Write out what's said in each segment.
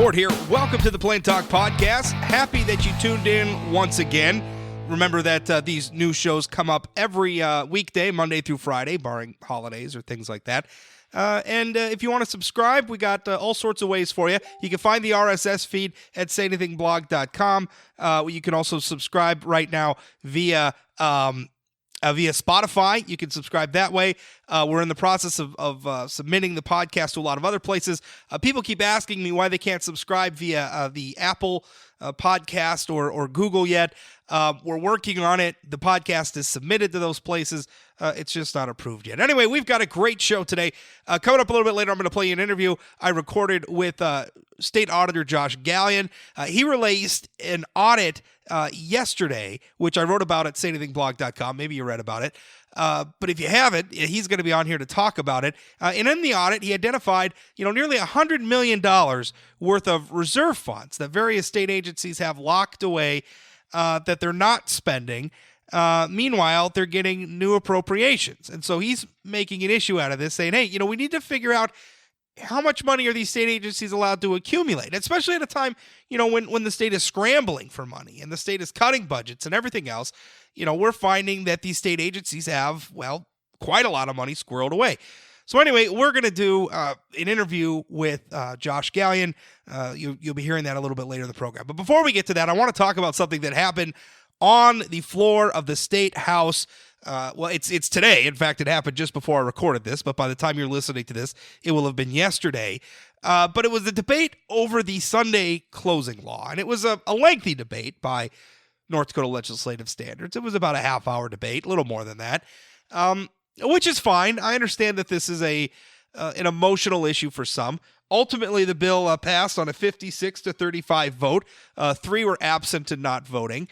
Ford here. Welcome to the Plain Talk Podcast. Happy that you tuned in once again. Remember that these new shows come up every weekday, Monday through Friday, barring holidays or things like that. And if you want to subscribe, we got all sorts of ways for you. You can find the RSS feed at sayanythingblog.com. You can also subscribe right now via Spotify. You can subscribe that way. We're in the process of submitting the podcast to a lot of other places. People keep asking me why they can't subscribe via the Apple podcast or Google yet. We're working on it. The podcast is submitted to those places. It's just not approved yet. Anyway, we've got a great show today. Coming up a little bit later, I'm going to play you an interview I recorded with State Auditor Josh Gallion. He released an audit yesterday, which I wrote about at sayanythingblog.com. Maybe you read about it. But if you haven't, he's going to be on here to talk about it. And in the audit, he identified, nearly $100 million worth of reserve funds that various state agencies have locked away that they're not spending. Meanwhile, they're getting new appropriations. And so he's making an issue out of this, saying, hey, we need to figure out how much money are these state agencies allowed to accumulate, especially at a time, when the state is scrambling for money and the state is cutting budgets and everything else. We're finding that these state agencies have, quite a lot of money squirreled away. So anyway, we're going to do an interview with Josh Gallion. You'll be hearing that a little bit later in the program. But before we get to that, I want to talk about something that happened on the floor of the State House. It's today. In fact, it happened just before I recorded this, but by the time you're listening to this, it will have been yesterday. But it was a debate over the Sunday closing law, and it was a lengthy debate by North Dakota legislative standards. It was about a half-hour debate, a little more than that, which is fine. I understand that this is an emotional issue for some. Ultimately, the bill passed on a 56-35 vote. 3 were absent and not voting.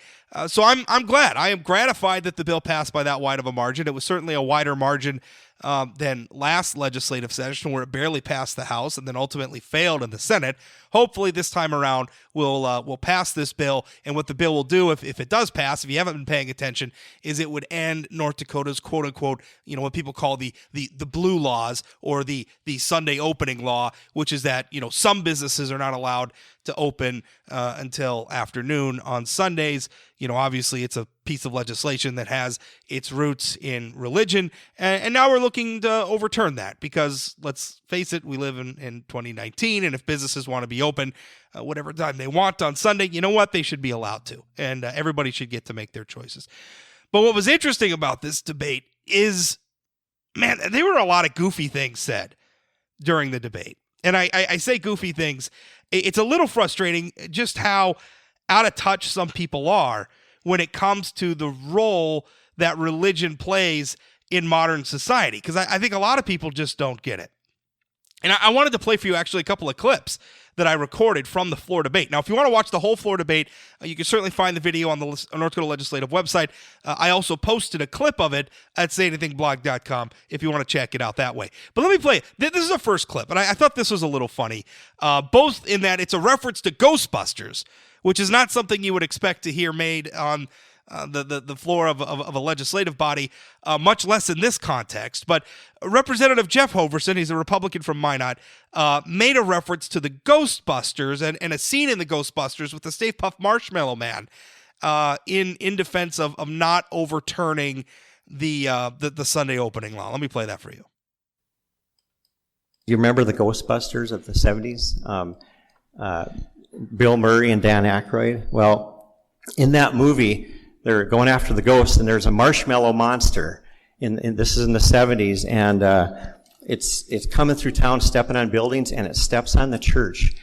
So I'm glad. I am gratified that the bill passed by that wide of a margin. It was certainly a wider margin than last legislative session, where it barely passed the House and then ultimately failed in the Senate. Hopefully this time around we'll pass this bill, and what the bill will do, if it does pass, if you haven't been paying attention, is it would end North Dakota's quote unquote, what people call the blue laws, or the Sunday opening law, which is that some businesses are not allowed to open until afternoon on Sundays. Obviously it's a piece of legislation that has its roots in religion, and now we're looking to overturn that, because let's face it, we live in 2019, and if businesses want to be open whatever time they want on Sunday, they should be allowed to, and everybody should get to make their choices. But what was interesting about this debate is, man, there were a lot of goofy things said during the debate. And I say goofy things. It's a little frustrating just how out of touch some people are when it comes to the role that religion plays in modern society, because I think a lot of people just don't get it. And I wanted to play for you actually a couple of clips that I recorded from the floor debate. Now, if you want to watch the whole floor debate, you can certainly find the video on the North Dakota Legislative website. I also posted a clip of it at sayanythingblog.com if you want to check it out that way. But let me play it. This is a first clip, and I thought this was a little funny, both in that it's a reference to Ghostbusters, which is not something you would expect to hear made on the floor of a legislative body, much less in this context. But Representative Jeff Hoverson, he's a Republican from Minot, made a reference to the Ghostbusters and a scene in the Ghostbusters with the Stay Puft Marshmallow Man in defense of not overturning the Sunday opening law. Let me play that for you. You remember the Ghostbusters of the 70s? Bill Murray and Dan Aykroyd? Well, in that movie, they're going after the ghost, and there's a marshmallow monster. This is in the 70s, and it's coming through town, stepping on buildings, and it steps on the church.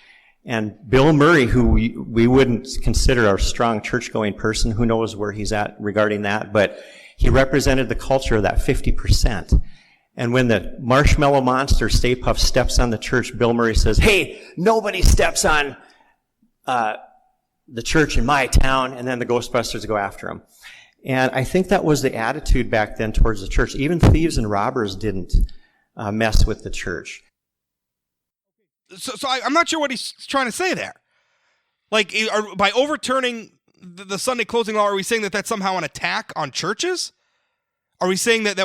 And Bill Murray, who we wouldn't consider a strong church-going person, who knows where he's at regarding that, but he represented the culture of that 50%. And when the marshmallow monster, Stay Puft, steps on the church, Bill Murray says, "Hey, nobody steps on the church in my town," and then the Ghostbusters go after him. And I think that was the attitude back then towards the church. Even thieves and robbers didn't mess with the church. So I'm not sure what he's trying to say there. Like, by overturning the Sunday closing law, are we saying that that's somehow an attack on churches? Are we saying that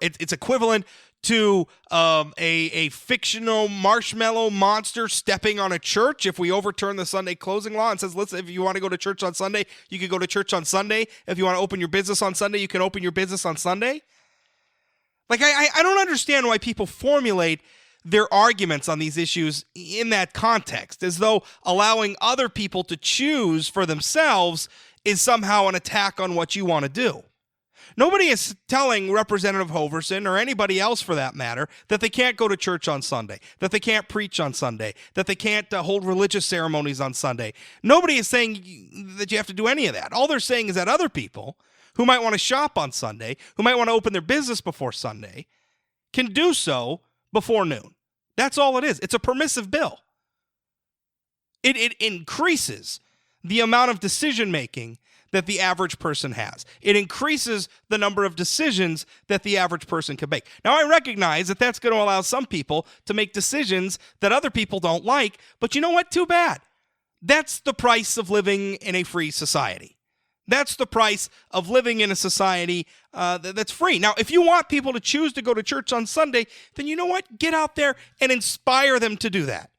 it's equivalent to a fictional marshmallow monster stepping on a church if we overturn the Sunday closing law and says, listen, if you want to go to church on Sunday, you can go to church on Sunday. If you want to open your business on Sunday, you can open your business on Sunday? Like, I don't understand why people formulate their arguments on these issues in that context, as though allowing other people to choose for themselves is somehow an attack on what you want to do. Nobody is telling Representative Hoverson, or anybody else for that matter, that they can't go to church on Sunday, that they can't preach on Sunday, that they can't hold religious ceremonies on Sunday. Nobody is saying that you have to do any of that. All they're saying is that other people who might want to shop on Sunday, who might want to open their business before Sunday, can do so before noon. That's all it is. It's a permissive bill. It increases the amount of decision-making that the average person has. It increases the number of decisions that the average person can make. Now, I recognize that that's going to allow some people to make decisions that other people don't like, but you know what? Too bad. That's the price of living in a free society. That's the price of living in a society that's free. Now, if you want people to choose to go to church on Sunday, then you know what? Get out there and inspire them to do that.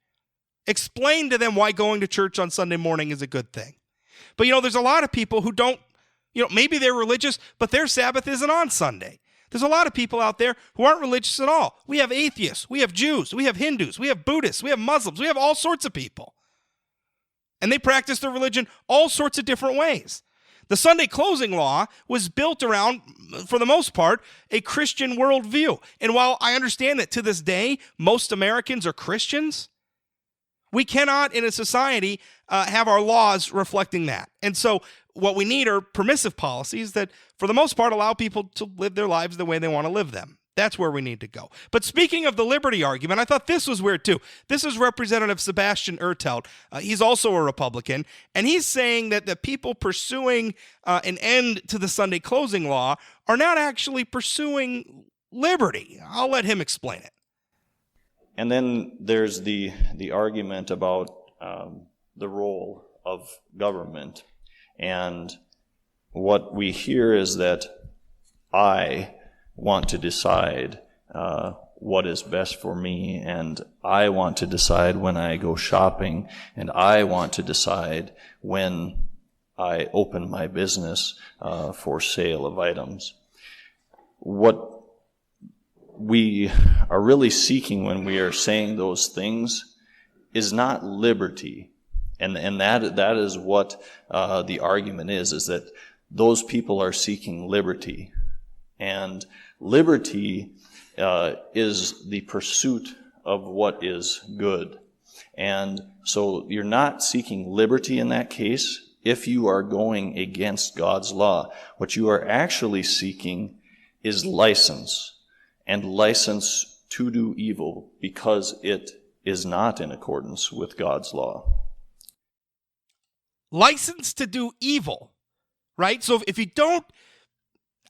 Explain to them why going to church on Sunday morning is a good thing. But, there's a lot of people who don't, maybe they're religious, but their Sabbath isn't on Sunday. There's a lot of people out there who aren't religious at all. We have atheists, we have Jews, we have Hindus, we have Buddhists, we have Muslims, we have all sorts of people. And they practice their religion all sorts of different ways. The Sunday closing law was built around, for the most part, a Christian worldview. And while I understand that to this day, most Americans are Christians, we cannot, in a society, have our laws reflecting that. And so what we need are permissive policies that, for the most part, allow people to live their lives the way they want to live them. That's where we need to go. But speaking of the liberty argument, I thought this was weird, too. This is Representative Sebastian Ertelt. He's also a Republican, and he's saying that the people pursuing an end to the Sunday closing law are not actually pursuing liberty. I'll let him explain it. And then there's the argument about the role of government. And what we hear is that I want to decide what is best for me, and I want to decide when I go shopping, and I want to decide when I open my business for sale of items. What we are really seeking when we are saying those things is not liberty. And that is what the argument is that those people are seeking liberty. And liberty is the pursuit of what is good. And so you're not seeking liberty in that case if you are going against God's law. What you are actually seeking is license. And license to do evil because it is not in accordance with God's law. License to do evil, right? So if you don't,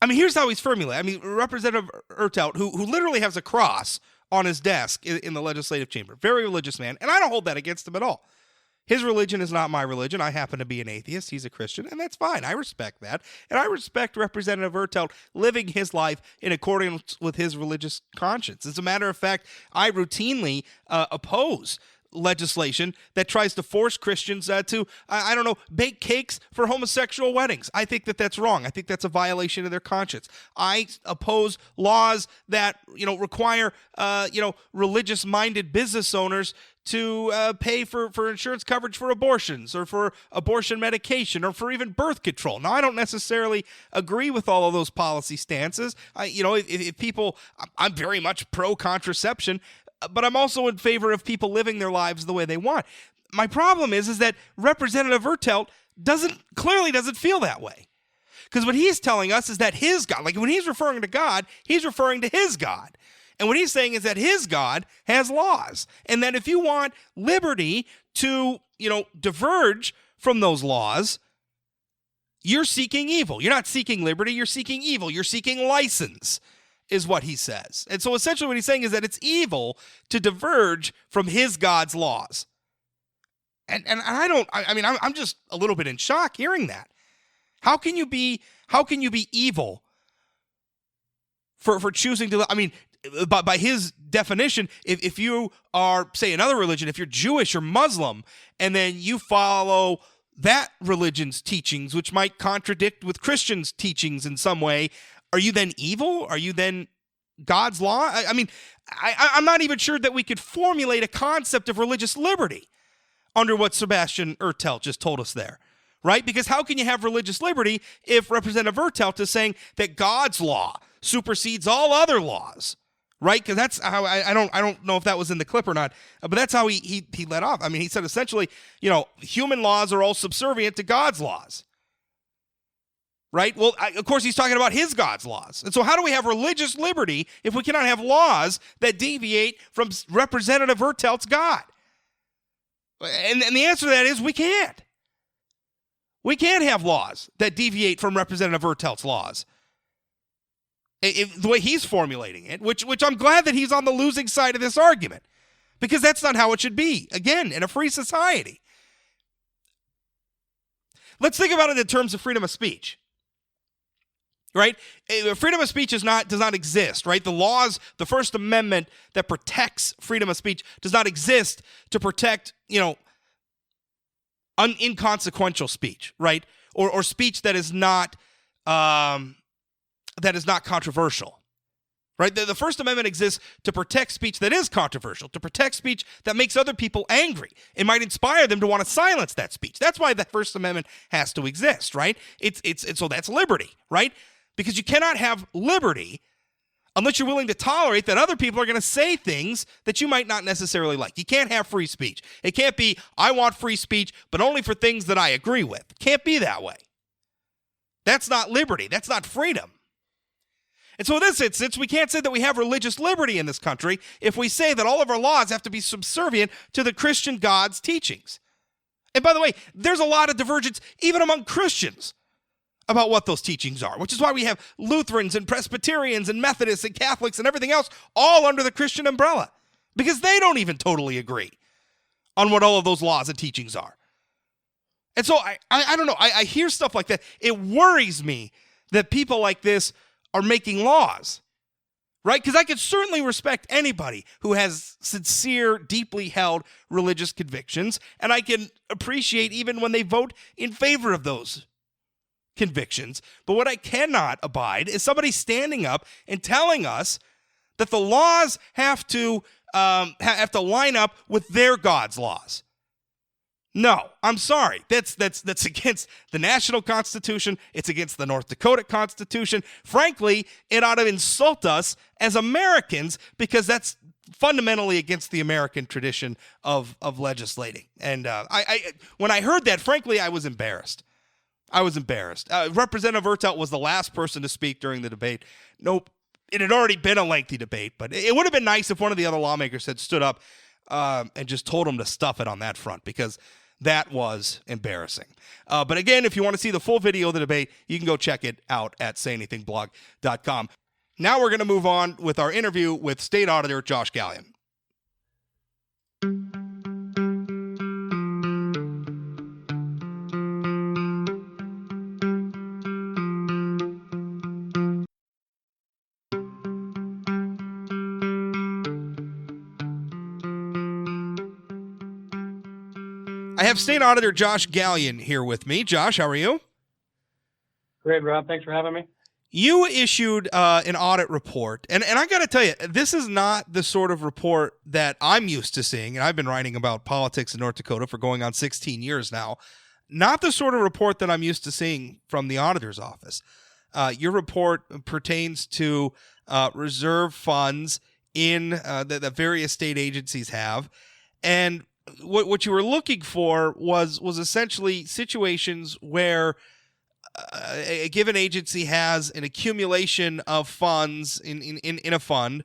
here's how he's formulated. Representative Ertelt, who literally has a cross on his desk in the legislative chamber, very religious man, and I don't hold that against him at all. His religion is not my religion. I happen to be an atheist. He's a Christian, and that's fine. I respect that. And I respect Representative Ertelt living his life in accordance with his religious conscience. As a matter of fact, I routinely oppose legislation that tries to force Christians to, bake cakes for homosexual weddings. I think that that's wrong. I think that's a violation of their conscience. I oppose laws that, require, religious-minded business owners to pay for insurance coverage for abortions or for abortion medication or for even birth control. Now, I don't necessarily agree with all of those policy stances. If people, I'm very much pro-contraception, but I'm also in favor of people living their lives the way they want. My problem is that Representative Ertelt clearly doesn't feel that way. Because what he's telling us is that his God, like when he's referring to God, he's referring to his God. And what he's saying is that his God has laws. And that if you want liberty to, diverge from those laws, you're seeking evil. You're not seeking liberty, you're seeking evil. You're seeking license, is what he says. And so essentially what he's saying is that it's evil to diverge from his God's laws. And I'm just a little bit in shock hearing that. How can you be evil for choosing to, I mean, by his definition, if you are, say, another religion, if you're Jewish or Muslim, and then you follow that religion's teachings, which might contradict with Christians' teachings in some way, are you then evil? Are you then God's law? I mean, I'm not even sure that we could formulate a concept of religious liberty under what Sebastian Ertelt just told us there, right? Because how can you have religious liberty if Representative Ertelt is saying that God's law supersedes all other laws, right? Because that's how I don't know if that was in the clip or not, but that's how he led off. I mean, he said essentially, human laws are all subservient to God's laws, right? Well, of course, he's talking about his God's laws. And so how do we have religious liberty if we cannot have laws that deviate from Representative Ertelt's God? And the answer to that is we can't. We can't have laws that deviate from Representative Ertelt's laws. The way he's formulating it, which I'm glad that he's on the losing side of this argument, because that's not how it should be, again, in a free society. Let's think about it in terms of freedom of speech, right? Freedom of speech does not exist, right? The laws, the First Amendment that protects freedom of speech does not exist to protect, inconsequential speech, right? Or speech that is not controversial, right? The First Amendment exists to protect speech that is controversial, to protect speech that makes other people angry. It might inspire them to want to silence that speech. That's why the First Amendment has to exist, right? So that's liberty, right? Because you cannot have liberty unless you're willing to tolerate that other people are going to say things that you might not necessarily like. You can't have free speech. It can't be, I want free speech, but only for things that I agree with. It can't be that way. That's not liberty. That's not freedom. And so in this instance, we can't say that we have religious liberty in this country if we say that all of our laws have to be subservient to the Christian God's teachings. And by the way, there's a lot of divergence even among Christians about what those teachings are, which is why we have Lutherans and Presbyterians and Methodists and Catholics and everything else all under the Christian umbrella, because they don't even totally agree on what all of those laws and teachings are. And so I don't know, I hear stuff like that. It worries me that people like this are making laws, right? Because I could certainly respect anybody who has sincere, deeply held religious convictions, and I can appreciate even when they vote in favor of those convictions. But what I cannot abide is somebody standing up and telling us that the laws have to line up with their God's laws. No, I'm sorry. That's against the national Constitution. It's against the North Dakota Constitution. Frankly, it ought to insult us as Americans, because that's fundamentally against the American tradition of legislating. And when I heard that, frankly, I was embarrassed. Representative Ertelt was the last person to speak during the debate. Nope, it had already been a lengthy debate, but it would have been nice if one of the other lawmakers had stood up and just told him to stuff it on that front, because that was embarrassing. But again, if you want to see the full video of the debate, you can go check it out at sayanythingblog.com. Now we're going to move on with our interview with State Auditor Josh Gallion. I have State Auditor Josh Gallion here with me. Josh, how are you? Great, Rob. Thanks for having me. You issued an audit report, and I got to tell you, this is not the sort of report that I'm used to seeing, and I've been writing about politics in North Dakota for going on 16 years now. Not the sort of report that I'm used to seeing from the auditor's office. Your report pertains to reserve funds that various state agencies have, and what you were looking for was essentially situations where a given agency has an accumulation of funds in a fund,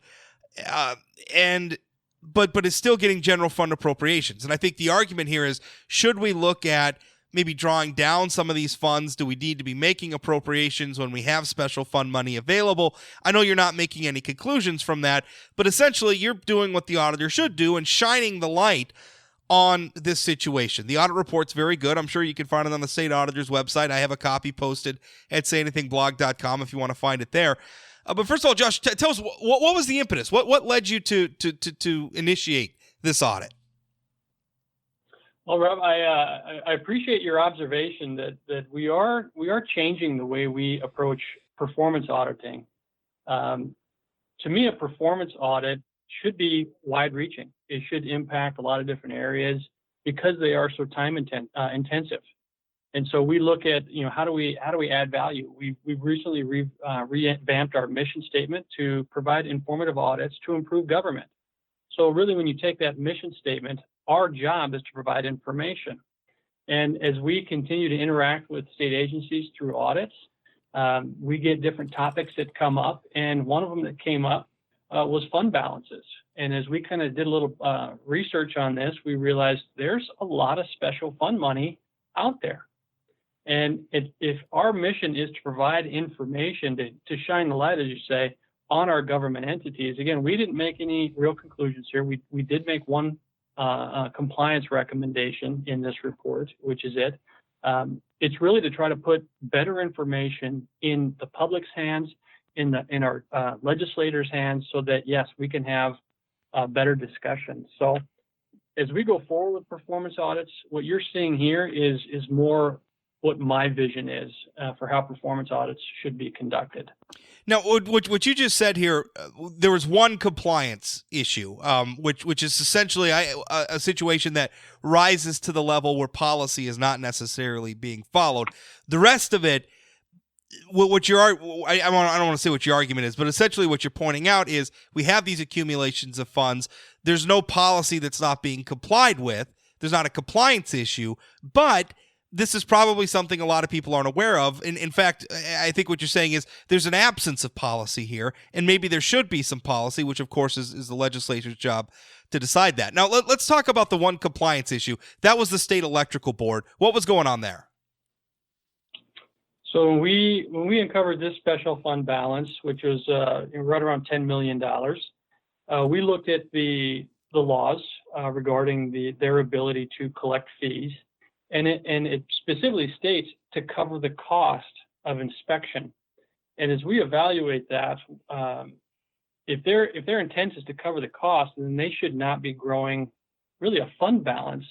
but is still getting general fund appropriations. And I think the argument here is, should we look at maybe drawing down some of these funds? Do we need to be making appropriations when we have special fund money available? I know you're not making any conclusions from that, but essentially you're doing what the auditor should do and shining the light on this situation. The audit report's very good. I'm sure you can find it on the state auditor's website. I have a copy posted at sayanythingblog.com if you want to find it there. But first of all, Josh, tell us what was the impetus? What led you to initiate this audit? Well, Rob, I appreciate your observation that we are changing the way we approach performance auditing. To me, a performance audit should be wide-reaching. It should impact a lot of different areas because they are so time intensive. And so we look at, how do we add value? We've recently revamped our mission statement to provide informative audits to improve government. So really, when you take that mission statement, our job is to provide information. And as we continue to interact with state agencies through audits, we get different topics that come up. And one of them that came up was fund balances. And as we kind of did a little research on this, we realized there's a lot of special fund money out there. And if our mission is to provide information to shine the light, as you say, on our government entities, again, we didn't make any real conclusions here. We did make one compliance recommendation in this report, which is it. It's really to try to put better information in the public's hands, in our legislators' hands, so that yes, we can have better discussions. So as we go forward with performance audits, what you're seeing here is more what my vision is for how performance audits should be conducted. Now, what you just said here, there was one compliance issue, which is essentially a situation that rises to the level where policy is not necessarily being followed. The rest of it, I don't want to say what your argument is, but essentially what you're pointing out is we have these accumulations of funds. There's no policy that's not being complied with. There's not a compliance issue, but this is probably something a lot of people aren't aware of. In fact, I think what you're saying is there's an absence of policy here, and maybe there should be some policy, which of course is the legislature's job to decide that. Now, let's talk about the one compliance issue. That was the state electrical board. What was going on there? So when we uncovered this special fund balance, which was right around $10 million, we looked at the laws regarding their ability to collect fees. And it specifically states to cover the cost of inspection. And as we evaluate that, if their intent is to cover the cost, then they should not be growing really a fund balance.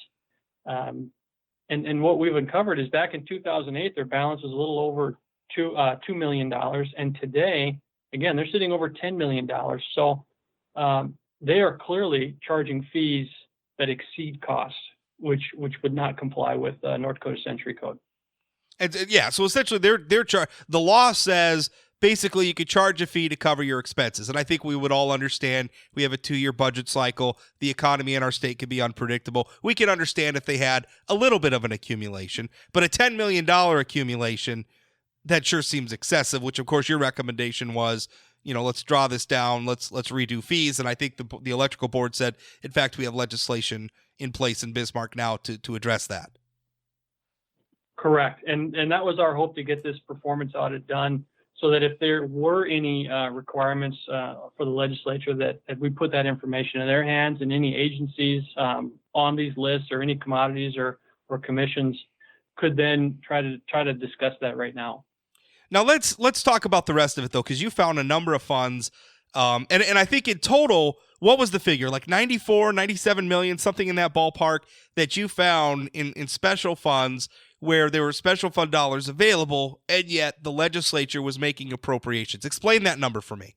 And what we've uncovered is back in 2008, their balance was a little over $2 million. And today, again, they're sitting over $10 million. So they are clearly charging fees that exceed costs, which would not comply with North Dakota Century Code. And yeah, so essentially the law says basically you could charge a fee to cover your expenses. And I think we would all understand we have a 2-year budget cycle. The economy in our state can be unpredictable. We can understand if they had a little bit of an accumulation, but a $10 million accumulation, that sure seems excessive, which of course your recommendation was, let's draw this down, let's redo fees. And I think the electrical board said, in fact, we have legislation in place in Bismarck now to address that. Correct. And that was our hope, to get this performance audit done so that if there were any requirements for the legislature, that we put that information in their hands, and any agencies on these lists or any commodities or commissions could then try to discuss that right now. Now let's talk about the rest of it though, because you found a number of funds. And I think in total, what was the figure? Like 94, 97 million, something in that ballpark that you found in special funds where there were special fund dollars available, and yet the legislature was making appropriations. Explain that number for me.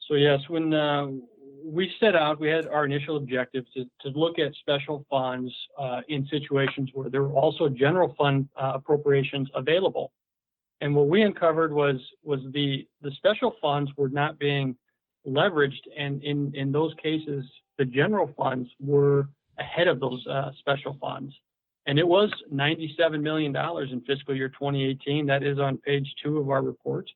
So yes, when we set out, we had our initial objective to look at special funds in situations where there were also general fund appropriations available. And what we uncovered was the special funds were not being leveraged, and in those cases, the general funds were ahead of those special funds. And it was $97 million in fiscal year 2018. That is on page 2 of our report.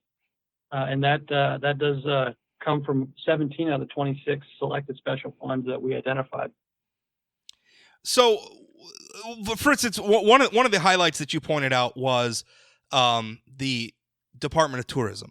And that does come from 17 out of the 26 selected special funds that we identified. So, for instance, one of the highlights that you pointed out was the Department of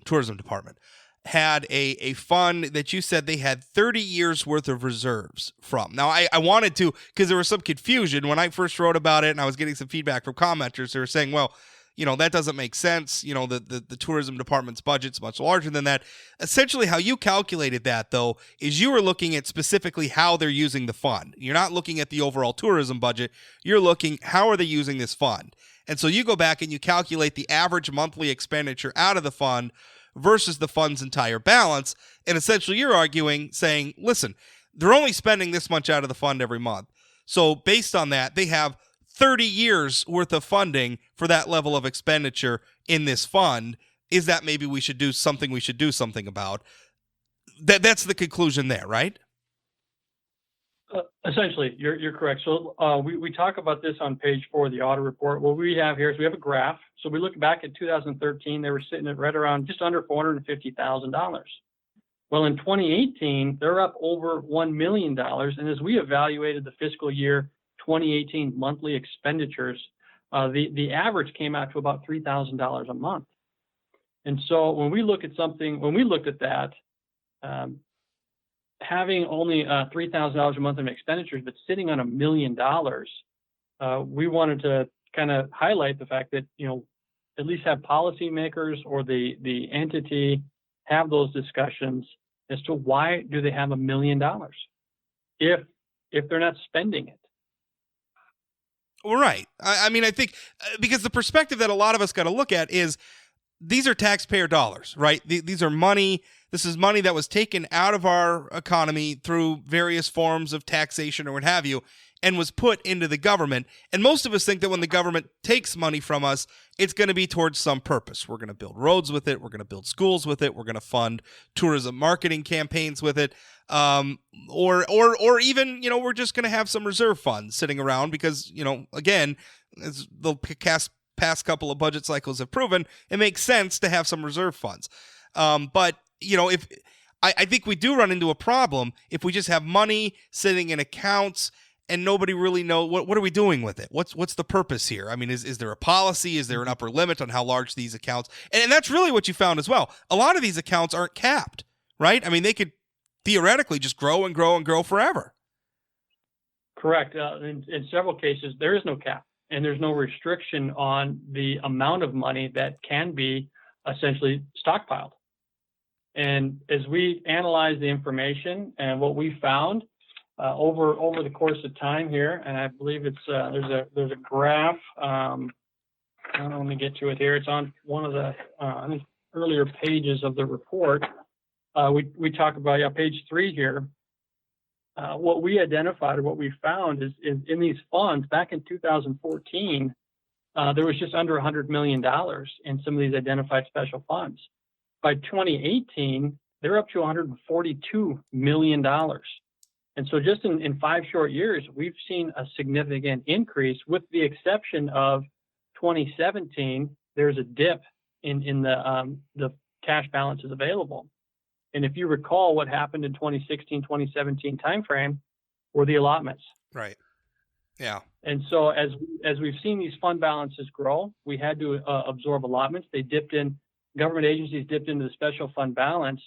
Tourism Department had a fund that you said they had 30 years worth of reserves from. Now, I wanted to, because there was some confusion when I first wrote about it, and I was getting some feedback from commenters. They were saying, well, that doesn't make sense. The tourism department's budget's much larger than that. Essentially, how you calculated that, though, is you were looking at specifically how they're using the fund. You're not looking at the overall tourism budget. You're looking, how are they using this fund? And so you go back and you calculate the average monthly expenditure out of the fund versus the fund's entire balance. And essentially you're arguing, saying, listen, they're only spending this much out of the fund every month. So based on that, they have 30 years worth of funding for that level of expenditure in this fund. Is that maybe we should do something about? That's the conclusion there, right? Essentially, you're correct. So we talk about this on page 4 of the audit report. What we have here is we have a graph. So we look back at 2013, they were sitting at right around just under $450,000. Well, in 2018, they're up over $1 million. And as we evaluated the fiscal year 2018 monthly expenditures, the average came out to about $3,000 a month. And so when we looked at that, having only $3,000 a month in expenditures, but sitting on $1 million, we wanted to kind of highlight the fact that, at least have policymakers or the entity have those discussions as to why do they have $1 million if they're not spending it. Right. I mean, I think because the perspective that a lot of us got to look at is these are taxpayer dollars, right? These are money. This is money that was taken out of our economy through various forms of taxation or what have you, and was put into the government. And most of us think that when the government takes money from us, it's going to be towards some purpose. We're going to build roads with it. We're going to build schools with it. We're going to fund tourism marketing campaigns with it. Or even, we're just going to have some reserve funds sitting around because, again, as the past couple of budget cycles have proven, it makes sense to have some reserve funds. But if I think we do run into a problem if we just have money sitting in accounts and nobody really knows what are we doing with it? What's the purpose here? I mean, is there a policy? Is there an upper limit on how large these accounts? And that's really what you found as well. A lot of these accounts aren't capped, right? I mean, they could theoretically just grow and grow and grow forever. Correct. In several cases, there is no cap and there's no restriction on the amount of money that can be essentially stockpiled. And as we analyze the information and what we found over the course of time here, and I believe it's there's a graph. Let me get to it here. It's on one of the I think earlier pages of the report. We talk about page 3 here. What we identified or what we found is in these funds back in 2014, there was just under $100 million in some of these identified special funds. By 2018, they're up to $142 million. And so just in 5 short years, we've seen a significant increase, with the exception of 2017. There's a dip in the cash balances available. And if you recall, what happened in 2016, 2017 timeframe were the allotments. Right. Yeah. And so as we've seen these fund balances grow, we had to absorb allotments. Government agencies dipped into the special fund balance.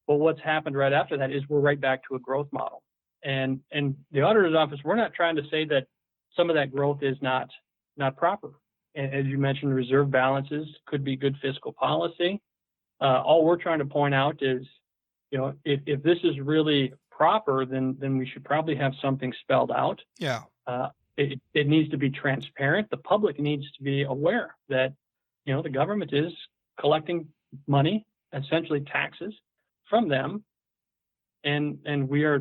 But what's happened right after that is we're right back to a growth model. And the auditor's office, we're not trying to say that some of that growth is not proper. And as you mentioned, reserve balances could be good fiscal policy. All we're trying to point out is, if this is really proper, then we should probably have something spelled out. Yeah. It needs to be transparent. The public needs to be aware that, the government is collecting money, essentially taxes, from them. And we are,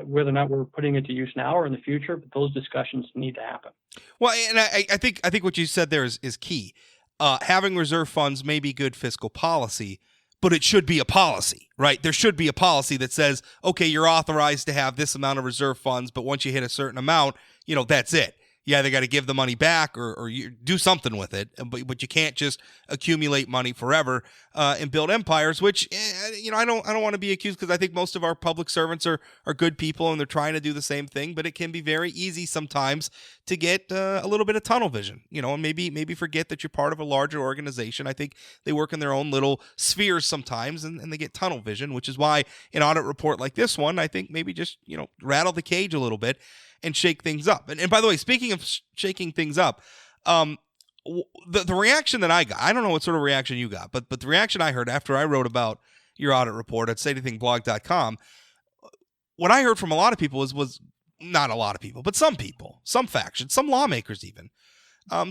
whether or not we're putting it to use now or in the future, but those discussions need to happen. Well, and I think what you said there is key. Having reserve funds may be good fiscal policy, but it should be a policy, right? There should be a policy that says, okay, you're authorized to have this amount of reserve funds, but once you hit a certain amount, that's it. You either got to give the money back or you do something with it, but you can't just accumulate money forever and build empires, which, I don't want to be accused, because I think most of our public servants are good people and they're trying to do the same thing, but it can be very easy sometimes to get a little bit of tunnel vision, and maybe forget that you're part of a larger organization. I think they work in their own little spheres sometimes and they get tunnel vision, which is why an audit report like this one, I think maybe just, rattle the cage a little bit and shake things up. And by the way, speaking of shaking things up, the reaction that I got, I don't know what sort of reaction you got, but the reaction I heard after I wrote about your audit report at sayanythingblog.com, what I heard from a lot of people was not a lot of people, but some people, some factions, some lawmakers even,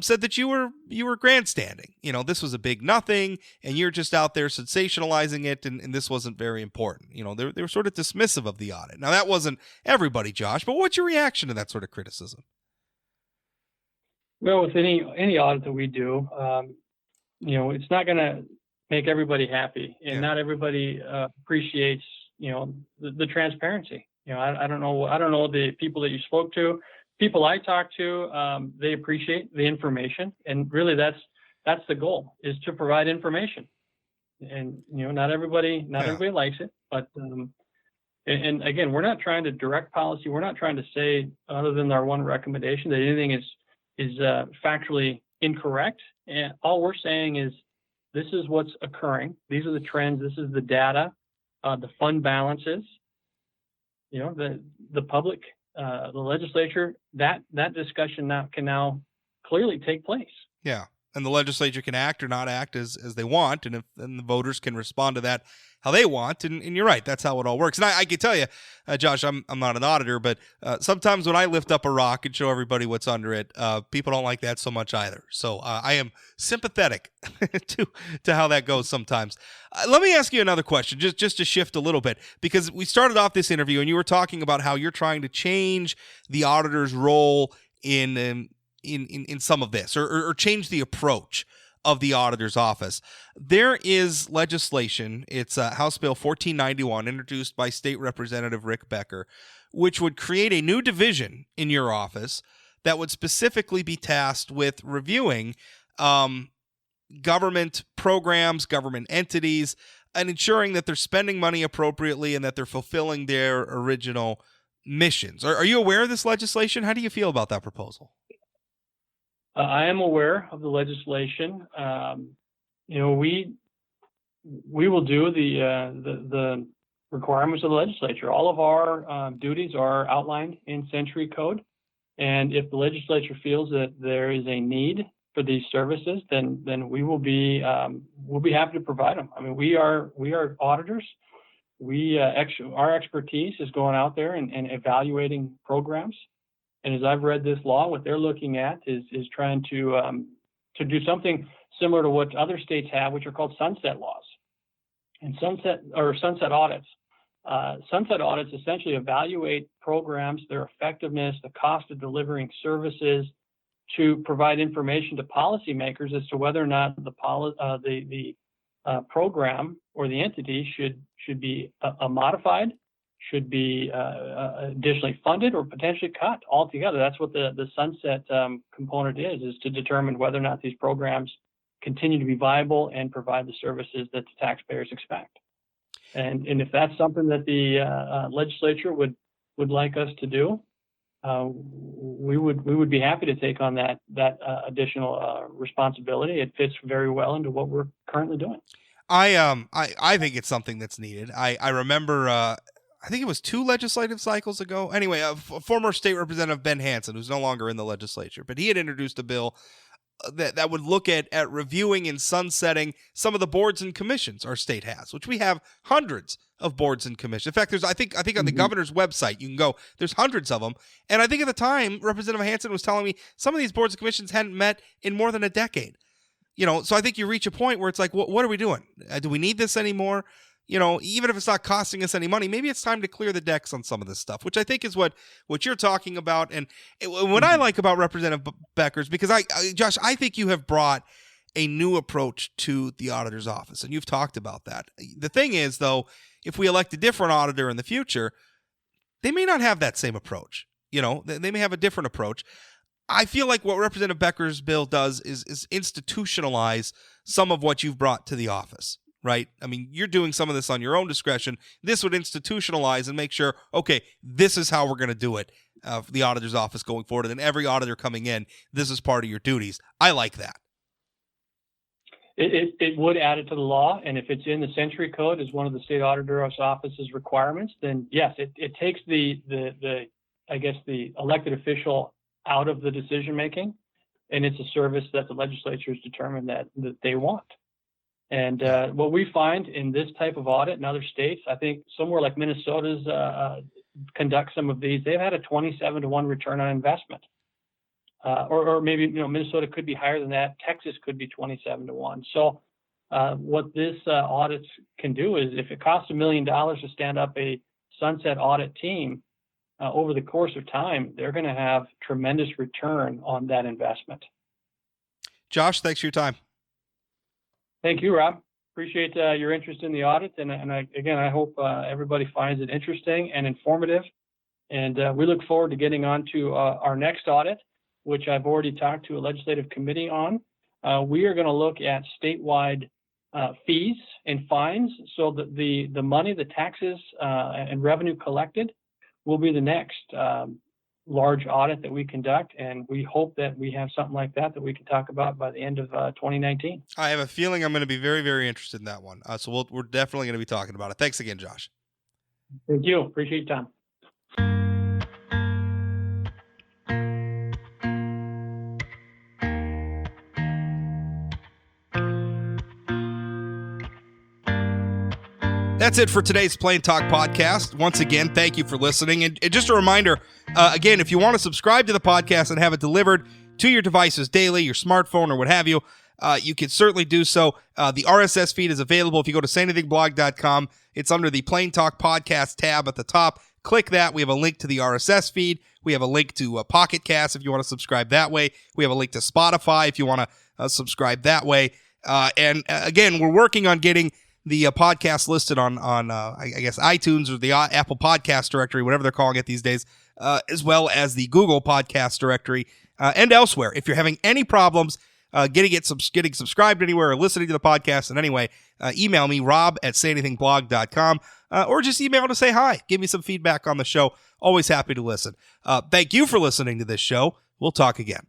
said that you were grandstanding. This was a big nothing, and you're just out there sensationalizing it, and this wasn't very important. They were sort of dismissive of the audit. Now, that wasn't everybody, Josh, but what's your reaction to that sort of criticism? Well, with any audit that we do, it's not going to make everybody happy, and not everybody appreciates, the transparency. I don't know the people that you spoke to. People I talk to, they appreciate the information, and really that's the goal, is to provide information. And not everybody likes it, but and again, we're not trying to direct policy. We're not trying to say, other than our one recommendation, that anything is factually incorrect. And all we're saying is, this is what's occurring. These are the trends. This is the data, the fund balances. The public, the legislature, that discussion can now clearly take place. Yeah. And the legislature can act or not act as they want, and the voters can respond to that how they want. And you're right, that's how it all works. And I can tell you, Josh, I'm not an auditor, but sometimes when I lift up a rock and show everybody what's under it, people don't like that so much either. So I am sympathetic to how that goes sometimes. Let me ask you another question, just to shift a little bit, because we started off this interview and you were talking about how you're trying to change the auditor's role in some of this, or change the approach of the auditor's office. There is legislation, it's House Bill 1491, introduced by State Representative Rick Becker, which would create a new division in your office that would specifically be tasked with reviewing government programs, government entities, and ensuring that they're spending money appropriately and that they're fulfilling their original missions. Are you aware of this legislation? How do you feel about that proposal? I am aware of the legislation. We will do the requirements of the legislature. All of our duties are outlined in Century Code, and if the legislature feels that there is a need for these services, then we will be happy to provide them. I mean, we are auditors. Our expertise is going out there and evaluating programs. And as I've read this law, what they're looking at is trying to do something similar to what other states have, which are called sunset laws and sunset audits. Sunset audits essentially evaluate programs, their effectiveness, the cost of delivering services, to provide information to policymakers as to whether or not the program or the entity should be modified, should be additionally funded, or potentially cut altogether. That's what the sunset component is to determine whether or not these programs continue to be viable and provide the services that the taxpayers expect. And if that's something that the legislature would like us to do, we would be happy to take on that additional responsibility. It fits very well into what we're currently doing. I think it's something that's needed. I remember I think it was 2 legislative cycles ago. Anyway, a former state representative, Ben Hansen, who's no longer in the legislature, but he had introduced a bill that would look at reviewing and sunsetting some of the boards and commissions our state has, which we have hundreds of boards and commissions. In fact, I think on the governor's website, you can go, there's hundreds of them. And I think at the time, Representative Hansen was telling me some of these boards and commissions hadn't met in more than a decade. So I think you reach a point where it's like, what are we doing? Do we need this anymore? Even if it's not costing us any money, maybe it's time to clear the decks on some of this stuff, which I think is what you're talking about. And what I like about Representative Becker's, because Josh, I think you have brought a new approach to the auditor's office, and you've talked about that. The thing is, though, if we elect a different auditor in the future, they may not have that same approach. They may have a different approach. I feel like what Representative Becker's bill does is institutionalize some of what you've brought to the office. Right? I mean, you're doing some of this on your own discretion. This would institutionalize and make sure, okay, this is how we're going to do it for the auditor's office going forward. And then every auditor coming in, this is part of your duties. I like that. It would add it to the law. And if it's in the Century Code as one of the state auditor's office's requirements, then yes, it takes the elected official out of the decision making. and it's a service that the legislature has determined that they want. And what we find in this type of audit in other states, I think somewhere like Minnesota's conduct some of these, they've had a 27-to-1 return on investment. Or maybe, Minnesota could be higher than that. Texas could be 27-to-1. So what this audit can do is, if it costs $1 million to stand up a sunset audit team, over the course of time, they're going to have tremendous return on that investment. Josh, thanks for your time. Thank you, Rob. Appreciate your interest in the audit. And I hope everybody finds it interesting and informative. And we look forward to getting on to our next audit, which I've already talked to a legislative committee on. We are going to look at statewide fees and fines, so that the money, the taxes and revenue collected will be the next large audit that we conduct, and we hope that we have something like that we can talk about by the end of 2019. I have a feeling I'm going to be very, very interested in that one. So we're definitely going to be talking about it. Thanks again, Josh. Thank you. Appreciate your time. That's it for today's Plain Talk podcast. Once again, thank you for listening. And just a reminder, again, if you want to subscribe to the podcast and have it delivered to your devices daily, your smartphone or what have you, you can certainly do so. The RSS feed is available. If you go to sayanythingblog.com, it's under the Plain Talk podcast tab at the top. Click that. We have a link to the RSS feed. We have a link to Pocket Cast if you want to subscribe that way. We have a link to Spotify if you want to subscribe that way. And again, we're working on getting the podcast listed on I guess iTunes or the Apple Podcast Directory, whatever they're calling it these days, as well as the Google Podcast Directory and elsewhere. If you're having any problems getting subscribed anywhere or listening to the podcast in any way, email me, rob@sayanythingblog.com, or just email to say hi. Give me some feedback on the show. Always happy to listen. Thank you for listening to this show. We'll talk again.